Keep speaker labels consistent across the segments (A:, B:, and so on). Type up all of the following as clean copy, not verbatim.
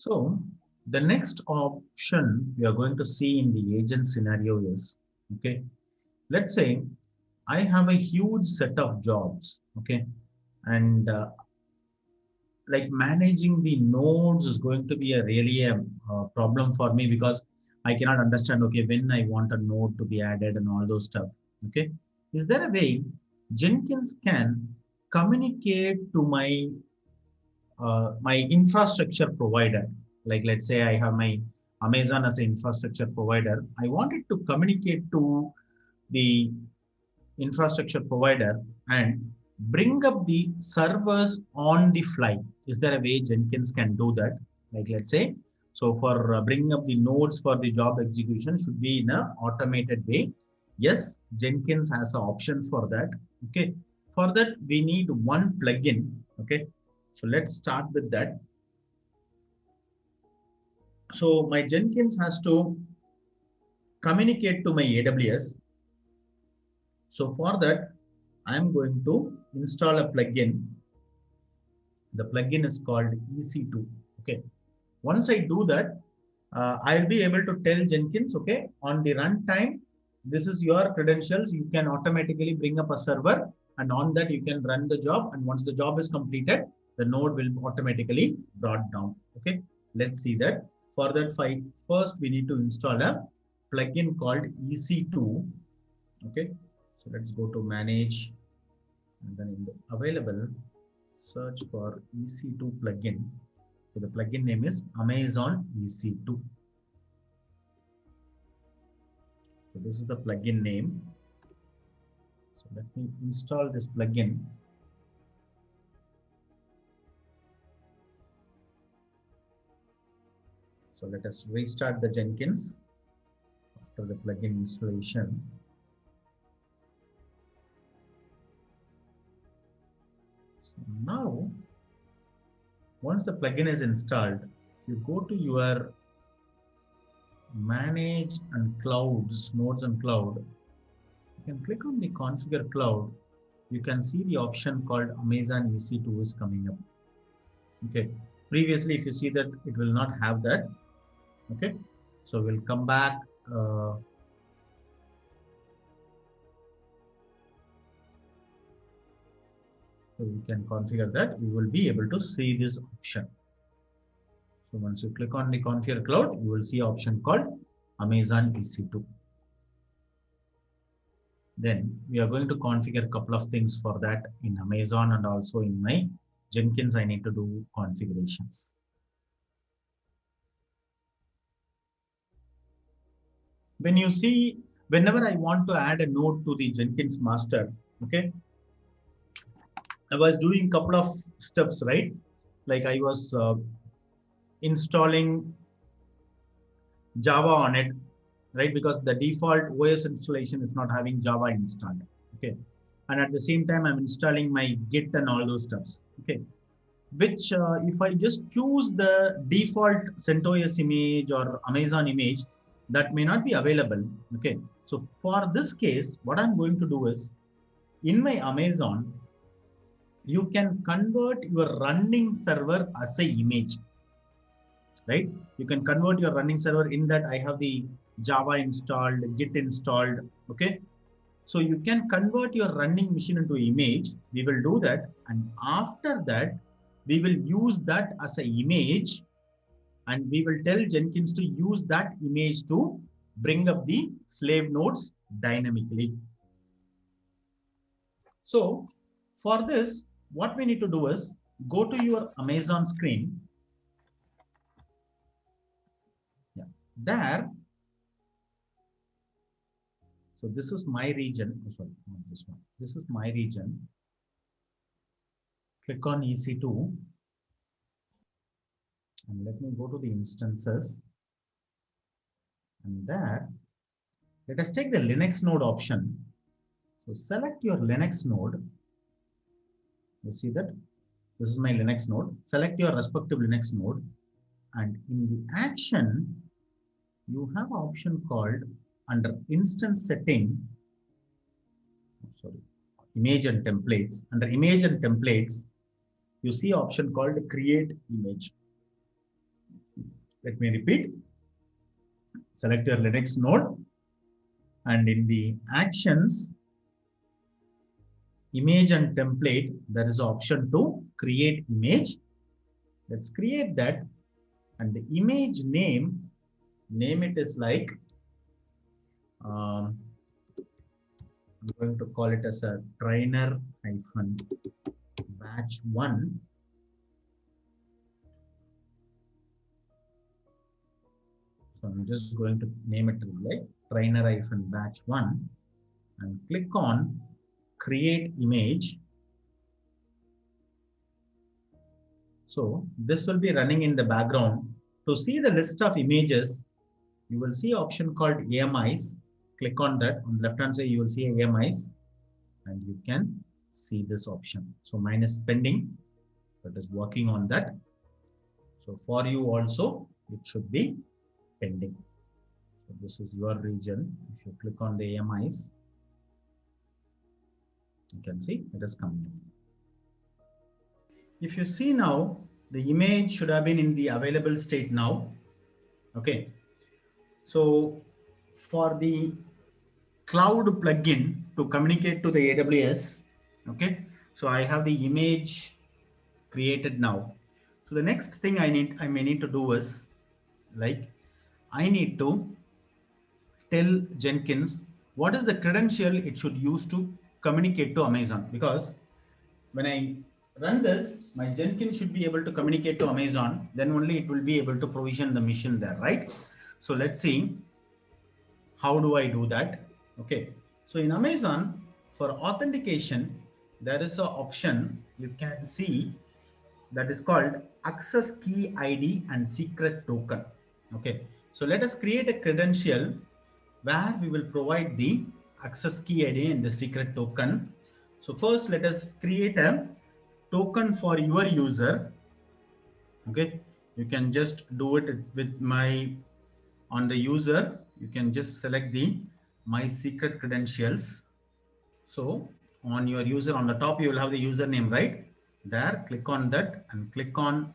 A: So the next option we are going to see in the agent scenario is, okay, let's say I have a huge set of jobs, okay, and like managing the nodes is going to be a really problem for me because I cannot understand, okay, when I want a node to be added and all those stuff, okay. Is there a way Jenkins can communicate to my infrastructure provider? Like let's say I have my Amazon as an infrastructure provider. I wanted to communicate to the infrastructure provider and bring up the servers on the fly. Is there a way Jenkins can do that? Like let's say, so for bringing up the nodes for the job execution should be in a automated way. Yes, Jenkins has an option for that. Okay. For that, we need one plugin. Okay. So let's start with that. So my Jenkins has to communicate to my AWS. So for that, I'm going to install a plugin. The plugin is called EC2. Okay. Once I do that, I'll be able to tell Jenkins, okay, on the runtime, this is your credentials. You can automatically bring up a server, and on that you can run the job. And once the job is completed, the node will automatically brought down. Okay. Let's see that. For that, first we need to install a plugin called EC2. Okay. So let's go to manage, and then in the available, search for EC2 plugin. So the plugin name is Amazon EC2. So this is the plugin name. So let me install this plugin. So let us restart the Jenkins after the plugin installation. So now, once the plugin is installed, you go to your manage and clouds, nodes and cloud. You can click on the configure cloud. You can see the option called Amazon EC2 is coming up. Okay. Previously, if you see that, it will not have that. Okay. So we'll come back. So we can configure that. You will be able to see this option. So once you click on the configure cloud, you will see an option called Amazon EC2. Then we are going to configure a couple of things for that in Amazon, and also in my Jenkins, I need to do configurations. When you see, whenever I want to add a node to the Jenkins master, okay, I was doing a couple of steps, right? Like I was installing Java on it, right? Because the default OS installation is not having Java installed, okay? And at the same time, I'm installing my Git and all those steps, okay? Which if I just choose the default CentOS image or Amazon image, that may not be available, okay? So for this case, what I'm going to do is, in my Amazon, you can convert your running server as a image, right? You can convert your running server. In that, I have the Java installed, Git installed, okay? So you can convert your running machine into image. We will do that. And after that, we will use that as an image, and we will tell Jenkins to use that image to bring up the slave nodes dynamically. So for this, what we need to do is go to your Amazon screen. Yeah, there. So this is my region. Oh, sorry, not this one. This is my region. Click on EC2. And let me go to the instances. And there, let us take the Linux node option. So select your Linux node. You see that? This is my Linux node. Select your respective Linux node. And in the action, you have an option called under instance setting. Sorry, image and templates. Under image and templates, you see an option called create image. Let me repeat. Select your Linux node, and in the actions, image and template, there is an option to create image. Let's create that, and the image name it is like, I'm going to call it as a trainer hyphen batch 1. So I'm just going to name it like trainer hyphen batch 1 and click on create image. So this will be running in the background. To see the list of images, you will see option called AMIs. Click on that. On the left hand side, you will see AMIs, and you can see this option. So mine is pending, that is working on that. So for you also, it should be pending. So this is your region. If you click on the AMIs, you can see it is coming. If you see now, the image should have been in the available state now. Okay. So for the cloud plugin to communicate to the AWS, okay, so I have the image created now. So the next thing I may need to do is, like, I need to tell Jenkins what is the credential it should use to communicate to Amazon, because when I run this, my Jenkins should be able to communicate to Amazon, then only it will be able to provision the mission there, right? So let's see, how do I do that? Okay, so in Amazon, for authentication, there is an option you can see that is called access key ID and secret token. Okay, so let us create a credential where we will provide the access key ID and the secret token. So first, let us create a token for your user. Okay, you can just do it with on the user. You can just select the my secret credentials. So on your user, on the top, you will have the username, right? There, click on that and click on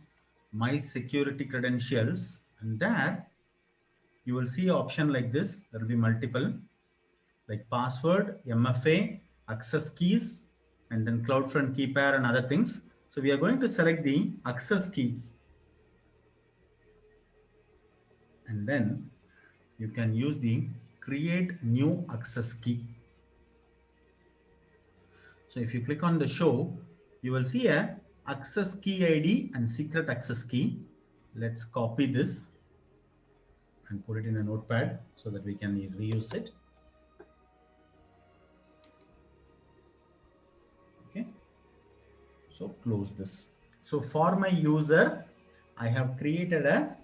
A: my security credentials. And there you will see an option like this. There will be multiple, like password, MFA, access keys, and then CloudFront key pair and other things. So we are going to select the access keys. And then you can use the create new access key. So if you click on the show, you will see a access key ID and secret access key. Let's copy this and put it in a notepad so that we can reuse it. Okay. So close this. So for my user, I have created a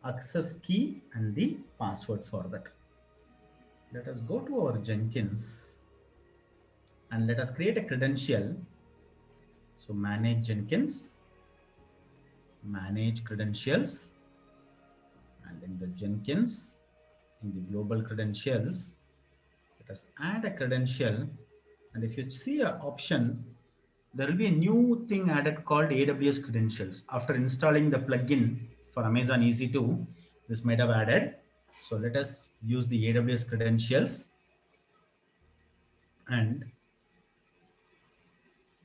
A: access key and the password for that. Let us go to our Jenkins and let us create a credential. So manage Jenkins, manage credentials, and in the Jenkins, in the global credentials, let us add a credential. And if you see an option, there will be a new thing added called AWS credentials. After installing the plugin for Amazon EC2, this might have added. So let us use the AWS credentials. And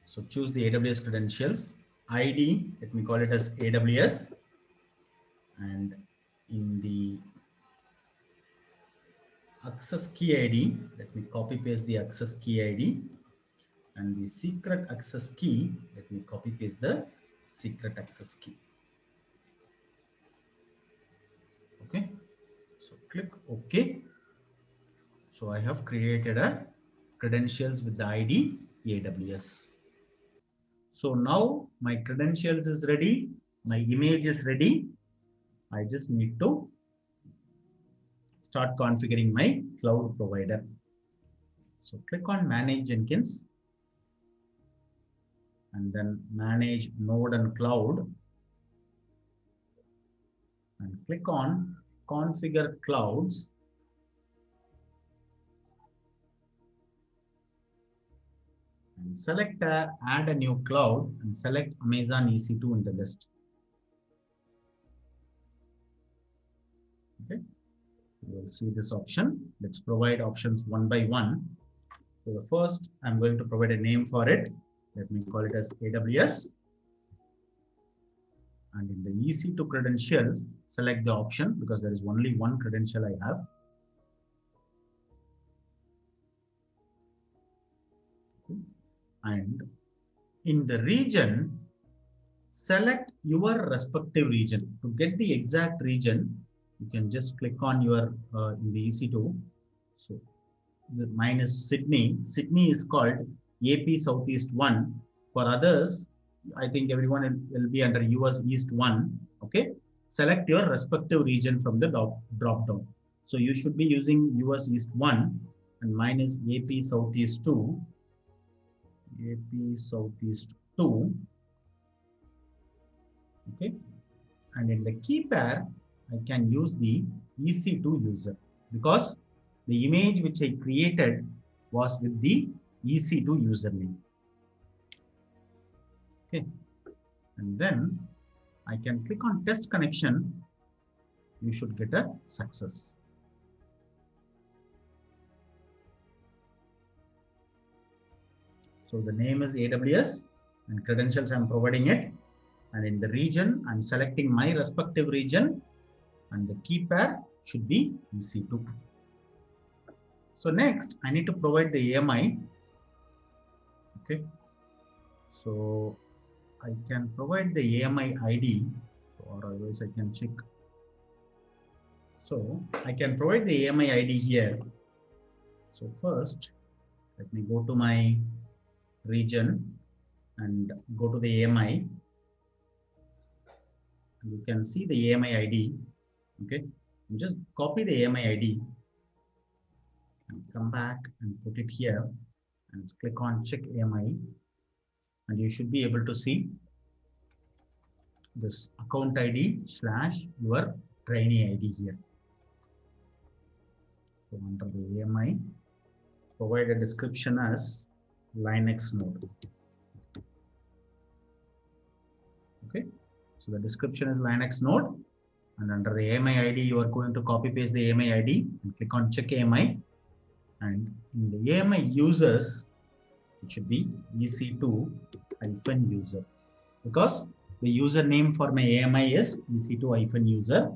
A: so choose the AWS credentials. ID, let me call it as AWS. And in the access key ID, let me copy paste the access key ID. And the secret access key, let me copy paste the secret access key. Okay, so click OK. So I have created a credentials with the ID AWS. So now my credentials is ready, my image is ready. I just need to start configuring my cloud provider. So click on Manage Jenkins and then Manage Node and Cloud and click on Configure Clouds. And select add a new cloud and select Amazon EC2 in the list. You will see this option. Let's provide options one by one. So the first, I'm going to provide a name for it. Let me call it as AWS. And in the EC2 credentials, select the option because there is only one credential I have. Okay. And in the region, select your respective region. To get the exact region, you can just click on your in the EC2. So mine is Sydney. Sydney is called AP Southeast 1. For others, I think everyone will be under US East 1. Okay. Select your respective region from the drop down. So you should be using US East 1 and mine is AP Southeast 2. AP Southeast 2. Okay. And in the key pair, I can use the EC2 user because the image which I created was with the EC2 username. Okay. And then I can click on test connection. You should get a success. So the name is AWS and credentials I'm providing it. And in the region, I'm selecting my respective region and the key pair should be EC2. So next, I need to provide the AMI. Okay. So I can provide the AMI ID or otherwise I can check. So I can provide the AMI ID here. So first, let me go to my region and go to the AMI. You can see the AMI ID. Okay, you just copy the AMI ID and come back and put it here and click on check AMI. And you should be able to see this account ID / your trainee ID here. So under the AMI, provide a description as Linux node. Okay, so the description is Linux node, and under the AMI ID, you are going to copy paste the AMI ID and click on check AMI. And in the AMI users, it should be EC2-user because the username for my AMI is EC2-user,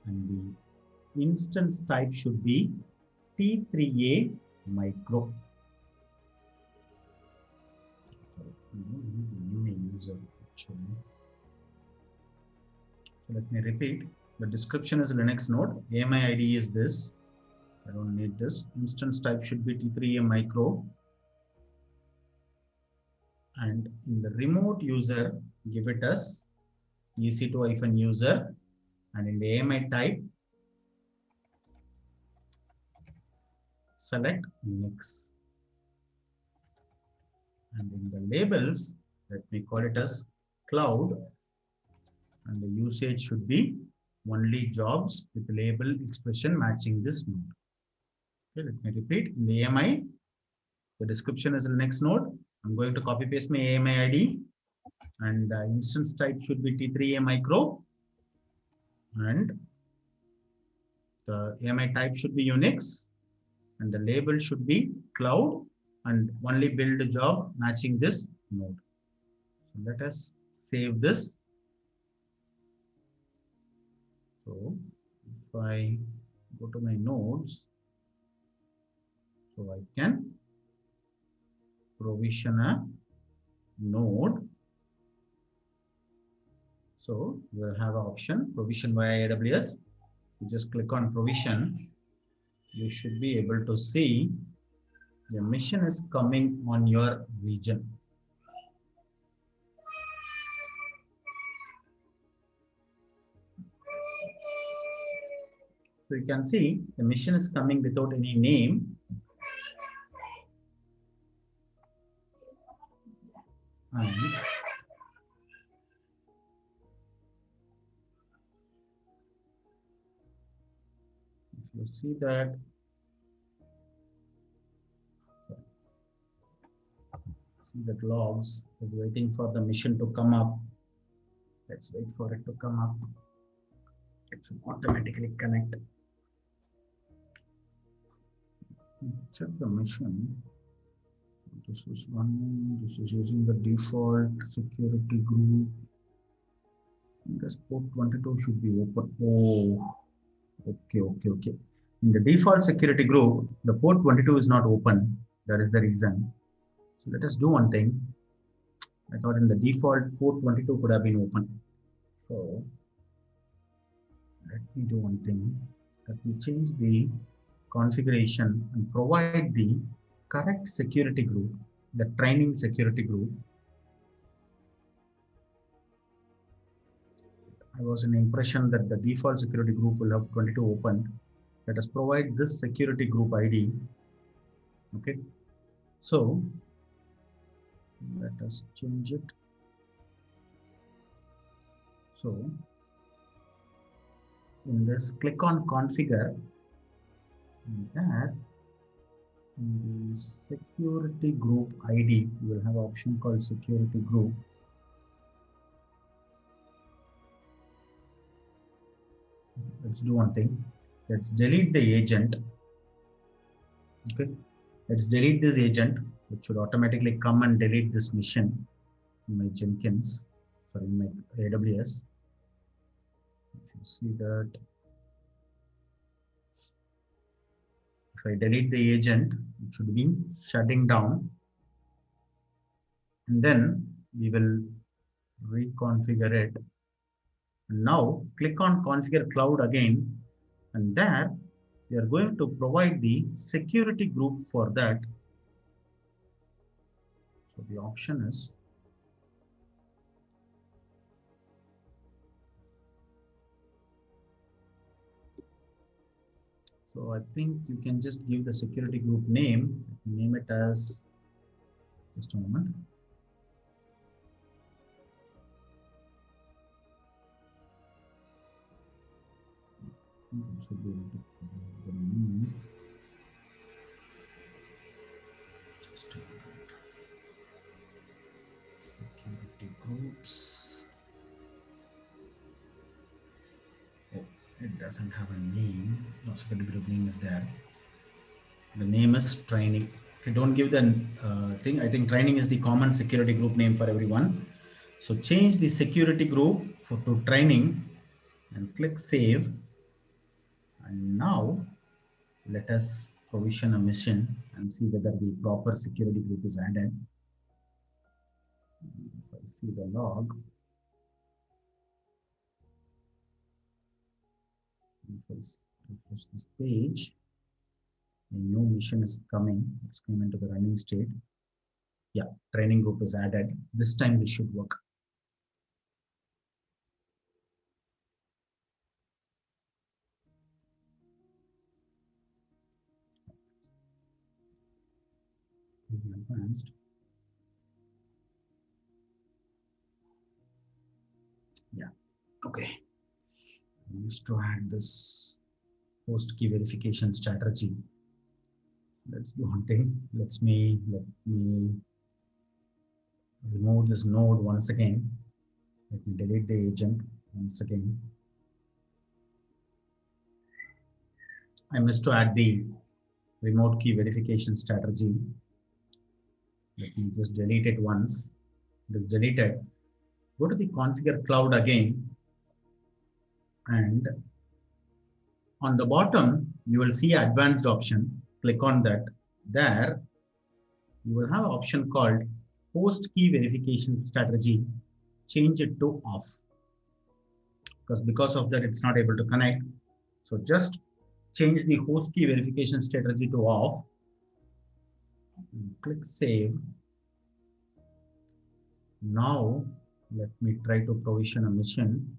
A: and the instance type should be T3A micro. So let me repeat. The description is Linux node. AMI ID is this. I don't need this. Instance type should be T3A micro. And in the remote user, give it as EC2-user. And in the AMI type, select Unix. And in the labels, let me call it as cloud. And the usage should be only jobs with label expression matching this node. Okay, let me repeat. In the AMI, the description is Linux node. I'm going to copy paste my AMI ID. And the instance type should be T3A micro. And the AMI type should be Unix. And the label should be cloud. And only build a job matching this node. So let us save this. So if I go to my nodes, so I can provision a node. So you will have an option provision via AWS. You just click on provision. You should be able to see the mission is coming on your region. So you can see the mission is coming without any name. And if you see that, logs is waiting for the mission to come up. Let's wait for it to come up. It should automatically connect. Check the mission. This is one. This is using the default security group. This port 22 should be open. Oh, okay. In the default security group, the port 22 is not open. That is the reason. So let us do one thing. I thought in the default port 22 could have been open. So let me do one thing. Let me change the configuration and provide the correct security group, the training security group. I was in the impression that the default security group will have 22 open. Let us provide this security group ID. Okay. So let us change it. So in this, click on configure. And there, in the security group ID, you will have an option called security group. Let's do one thing. Let's delete the agent. Okay. Let's delete this agent. It should automatically come and delete this mission in my Jenkins, sorry, in my AWS. If you see that, if I delete the agent, it should be shutting down. And then we will reconfigure it. And now click on configure cloud again. And there we are going to provide the security group for that. So the option is so I think you can just give the security group name, name it as, just a moment. It should be able to the name. Just a moment. Security groups. Oh, it doesn't have a name. No, security group name is there. The name is training. Okay, don't give the thing. I think training is the common security group name for everyone. So change the security group to training and click save. And now let us provision a mission and see whether the proper security group is added. If I see the log, if I refresh this page, a new mission is coming. It's coming into the running state. Yeah, training group is added. This time this should work. Advanced. Yeah, okay. I used to add this host key verification strategy. Let's do one thing. Let me remove this node once again. Let me delete the agent once again. I missed to add the remote key verification strategy. Let me just delete it once. It is deleted. Go to the configure cloud again. And on the bottom, you will see advanced option. Click on that. There, you will have an option called host key verification strategy. Change it to off. Because of that, it's not able to connect. So just change the host key verification strategy to off. And click save. Now, let me try to provision a mission.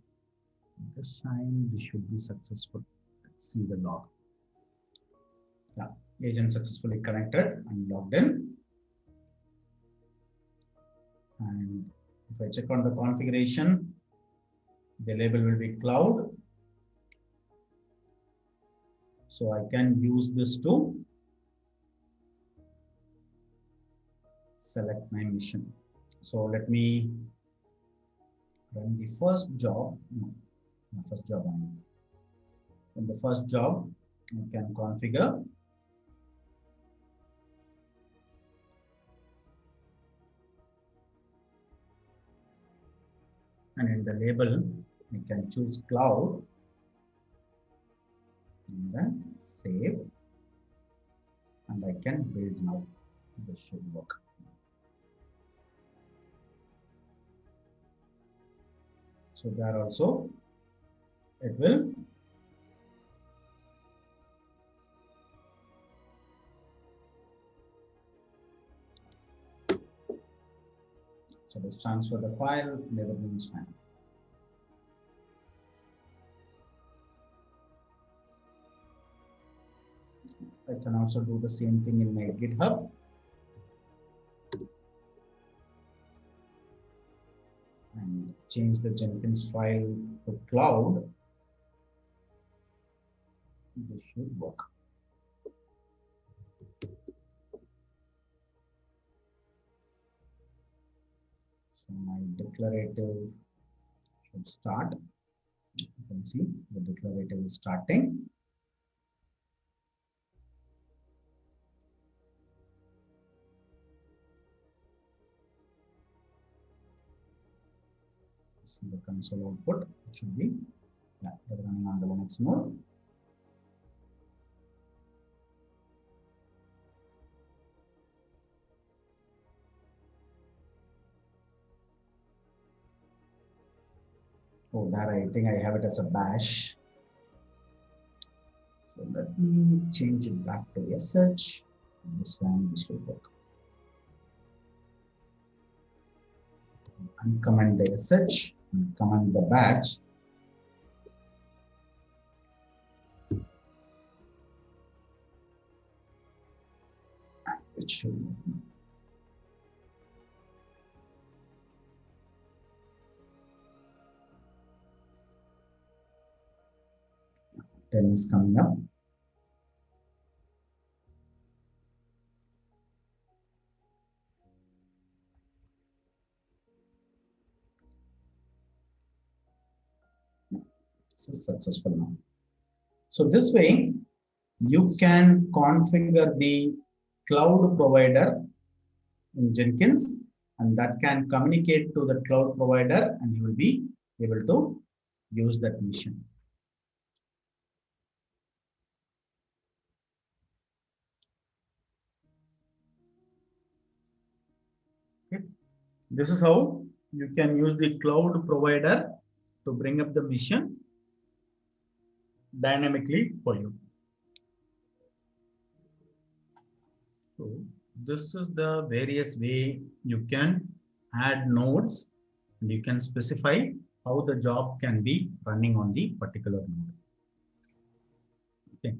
A: This time, this should be successful. Let's see the log. Yeah, agent successfully connected and logged in. And if I check on the configuration, the label will be cloud. So I can use this to select my mission. So let me run the first job. No, first job only. In the first job, you can configure. And in the label, you can choose cloud. And then save. And I can build now. This should work. So there also, it will so let's transfer the file, and everything is fine. I can also do the same thing in my GitHub. And change the Jenkins file to cloud. This should work. So my declarative should start. You can see the declarative is starting. See the console output. It should be it's running on the Linux mode. Oh, there I think I have it as a bash. So let me change it back to SH. This time this will work. Uncomment the SH, uncomment the batch. It should work. 10 is coming up. This is successful now. So this way, you can configure the cloud provider in Jenkins, and that can communicate to the cloud provider, and you will be able to use that mission. Okay. This is how you can use the cloud provider to bring up the mission dynamically for you. So this is the various way you can add nodes, and you can specify how the job can be running on the particular node. Okay.